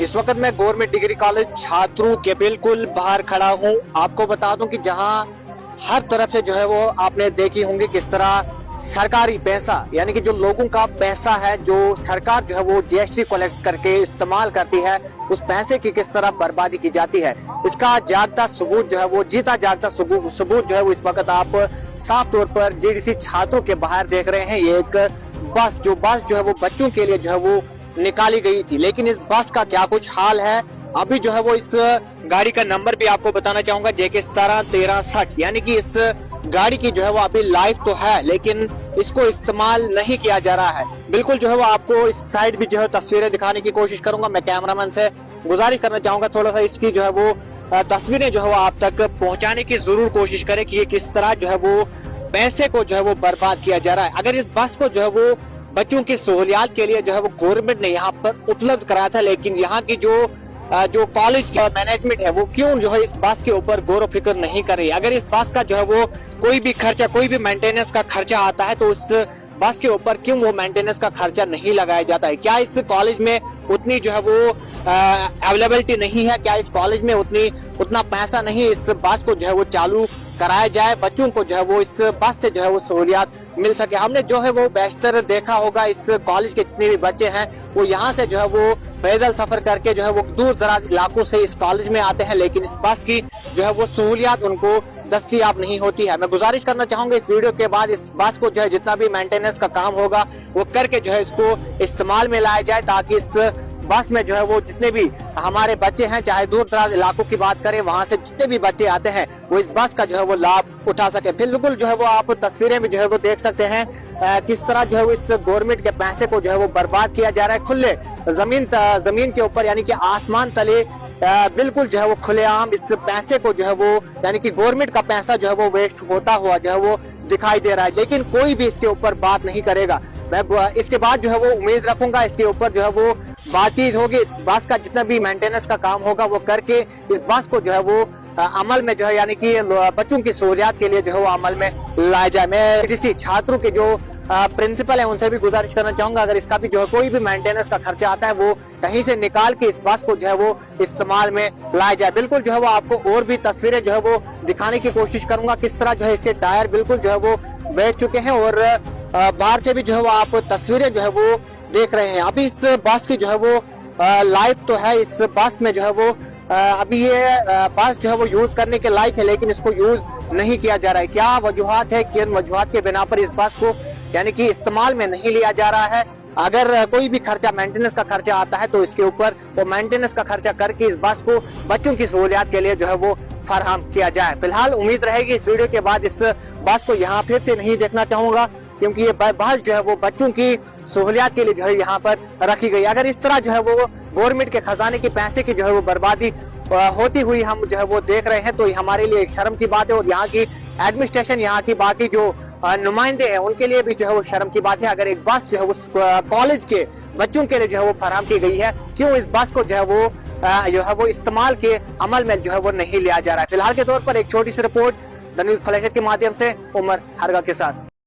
इस वक्त मैं गवर्नमेंट डिग्री कॉलेज छात्रों के बिल्कुल बाहर खड़ा हूं। आपको बता दूं कि जहां हर तरफ से जो है वो आपने देखी होंगी किस तरह सरकारी पैसा यानी कि जो लोगों का पैसा है जो सरकार जो है वो जीएसटी कलेक्ट करके इस्तेमाल करती है, उस पैसे की किस तरह बर्बादी की जाती है, इसका जागता सबूत जो है वो जीता जागता सबूत जो है वो इस वक्त आप साफ तौर पर जीडीसी छात्रों के बाहर देख रहे हैं। ये एक बस जो है वो बच्चों के लिए जो है वो निकाली गई थी, लेकिन इस बस का क्या कुछ हाल है अभी जो है वो इस गाड़ी का नंबर भी आपको बताना चाहूंगा, JK 171360। यानी कि इस गाड़ी की जो है वो अभी लाइफ तो है लेकिन इसको इस्तेमाल नहीं किया जा रहा है। बिल्कुल जो है वो आपको इस साइड भी जो है तस्वीरें दिखाने की कोशिश करूंगा। मैं कैमरामैन से गुजारिश करना चाहूंगा थोड़ा सा इसकी जो है वो तस्वीरें जो है वो आप तक पहुंचाने की जरूर कोशिश करें कि ये किस तरह जो है वो पैसे को जो है वो बर्बाद किया जा रहा है। अगर इस बस को जो है वो बच्चों की सहूलियात के लिए जो है वो गवर्नमेंट ने यहाँ पर उपलब्ध कराया था, लेकिन यहाँ की जो कॉलेज का मैनेजमेंट है वो क्यों जो है इस बस के ऊपर गौर फिक्र नहीं कर रही। अगर इस बस का जो है वो कोई भी खर्चा, कोई भी मेंटेनेंस का खर्चा आता है तो उस बस के ऊपर क्यों वो मेंटेनेंस का खर्चा नहीं लगाया जाता है। क्या इस कॉलेज में उतनी जो है वो अवेलेबिलिटी नहीं है, क्या इस कॉलेज में उतना पैसा नहीं इस बस को जो है वो चालू कराया जाए, बच्चों को जो है वो इस बस से जो है वो सहूलियात मिल सके। हमने जो है वो बेशतर देखा होगा इस कॉलेज के जितने भी बच्चे हैं वो यहाँ से जो है वो पैदल सफर करके जो है वो दूर दराज इलाकों से इस कॉलेज में आते हैं, लेकिन इस बस की जो है वो सहूलियात उनको दस्तयाब नहीं होती है। मैं गुजारिश करना चाहूंगा इस वीडियो के बाद इस बस को जो है जितना भी मेंटेनेंस का काम होगा वो करके जो है इसको इस्तेमाल में लाया जाए, ताकि इस बस में जो है वो जितने भी हमारे बच्चे हैं, चाहे दूर दराज इलाकों की बात करें, वहां से जितने भी बच्चे आते हैं वो इस बस का जो है वो लाभ उठा सके। बिल्कुल जो है वो आप तस्वीरें भी जो है वो देख सकते हैं किस तरह जो है वो इस गवर्नमेंट के पैसे को जो है वो बर्बाद किया जा रहा है खुले जमीन के ऊपर, यानी कि आसमान तले बिल्कुल जो है वो खुलेआम इस पैसे को जो है वो यानी कि गवर्नमेंट का पैसा जो है वो वेस्ट होता हुआ जो है वो दिखाई दे रहा है, लेकिन कोई भी इसके ऊपर बात नहीं करेगा। मैं इसके बाद जो है वो उम्मीद रखूंगा इसके ऊपर जो है वो बातचीत होगी, इस बस का जितना भी मेंटेनेंस का काम होगा वो करके इस बस को जो है वो अमल में जो है यानी कि बच्चों की सहूलियात के लिए जो है वो अमल में लाया जाए। मैं किसी छात्रों के जो प्रिंसिपल है उनसे भी गुजारिश करना चाहूंगा, अगर इसका भी जो है कोई भी मेंटेनेंस का खर्चा आता है वो कहीं से निकाल के इस बस को जो है वो इस्तेमाल में लाया जाए। बिल्कुल जो है वो आपको और भी तस्वीरें जो है वो दिखाने की कोशिश करूंगा, किस तरह जो है इसके टायर बिल्कुल जो है वो बैठ चुके हैं और बाहर से भी जो है वो आप तस्वीरें जो है वो देख रहे हैं। अभी इस बस की जो है वो लाइफ तो है, इस बस में जो है वो अभी ये बस जो है वो यूज करने के लायक है, लेकिन इसको यूज नहीं किया जा रहा है। क्या वजूहात है, किन वजूहात के बिना पर इस बस को यानी कि इस्तेमाल में नहीं लिया जा रहा है। अगर कोई भी खर्चा मेंटेनेंस का खर्चा आता है तो इसके ऊपर वो मेंटेनेंस का खर्चा करके इस बस को बच्चों की सहूलियात के लिए जो है वो फराहम किया जाए। फिलहाल उम्मीद रहेगी इस वीडियो के बाद इस बस को यहाँ फिर से नहीं देखना चाहूंगा, क्योंकि ये बस जो है वो बच्चों की सहूलियात के लिए जो है यहाँ पर रखी गई। अगर इस तरह जो है वो गवर्नमेंट के खजाने के पैसे की जो है वो बर्बादी होती हुई हम जो है वो देख रहे हैं तो हमारे लिए एक शर्म की बात है, और यहाँ की एडमिनिस्ट्रेशन, यहाँ की बाकी जो नुमाइंदे हैं उनके लिए भी जो है वो शर्म की बात है। अगर एक बस जो है वो कॉलेज के बच्चों के लिए जो है वो फराहम की गई है, क्यों इस बस को जो है वो इस्तेमाल के अमल में जो है वो नहीं लिया जा रहा है। फिलहाल के तौर पर एक छोटी सी रिपोर्ट द न्यूज़ फ्लैशर के माध्यम से उमर हरगा के साथ।